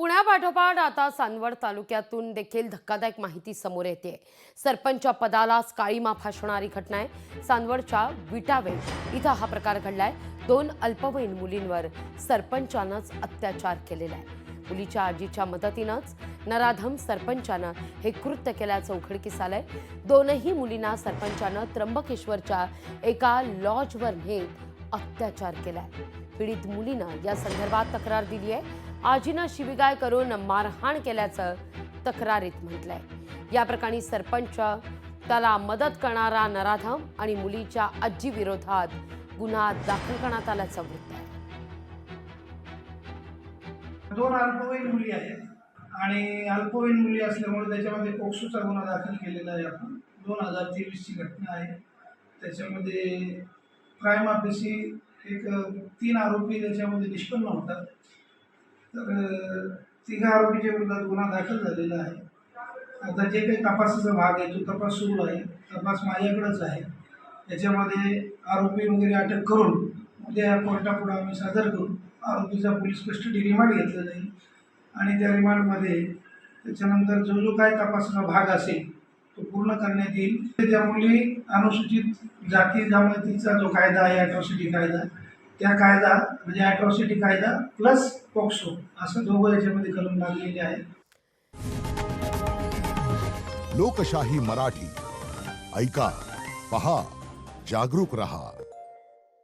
पुण्यापाठोपाठ आता चांदवड तालुक्यातून देखील धक्कादायक माहिती समोर येते। सरपंच पदालाच काळीमा फासणारी घटना आहे। चांदवडच्या विटावे इथं हा प्रकार घडलाय। 2 अल्पवयीन मुलींवर सरपंचानंच अत्याचार केलेला आहे। मुलीच्या आजीच्या मदतीनंच नराधम सरपंचानं हे कृत्य केल्याचं उघडकीस आलंय। दोनही मुलींना सरपंचानं त्र्यंबकेश्वरच्या एका लॉजवर नेत अत्याचार केलाय। पीडित मुलीनं या संदर्भात तक्रार दिली आहे। आजीनं शिवीगाळ करून मारहाण केल्याचं तक्रारीत म्हटलंय। या प्रकरणी सरपंच त्याला मदत करणारा नराधम आणि मुलीच्या आजी विरोधात गुन्हा दाखल करण्यात आल्याचं वृत्त आहे। 2 अल्पवयीन मुली आहेत आणि अल्पवयीन मुली असल्यामुळे त्याच्यामध्ये पोक्सोचा गुन्हा दाखल केलेला आहे। आपण 2023 ची घटना आहे। त्याच्यामध्ये क्राईम ऑफिसची एक 3 आरोपी त्याच्यामध्ये निष्पन्न होतात। तर 3 आरोपीच्या विरोधात गुन्हा दाखल झालेला आहे। आता जे काही तपासाचा भाग आहे तो तपास सुरू आहे। तपास माझ्याकडेच आहे। त्याच्यामध्ये आरोपी वगैरे अटक करून उद्या कोर्टापुढे आम्ही सादर करून आरोपीचा पोलीस कस्टडी रिमांड घेतला जाईल आणि त्या रिमांडमध्ये त्याच्यानंतर जो जो काय तपासाचा भाग असेल तो पूर्ण करण्यात येईल। त्या मुली अनुसूचित जाती जमातीचा जो कायदा आहे अॅट्रॉसिटी कायदा, त्या कायदा म्हणजे अॅट्रॉसिटी कायदा प्लस पॉक्सो असं दोघं याच्यामध्ये कलम लागलेले आहेत। लोकशाही मराठी ऐका, पहा, जागरूक रहा।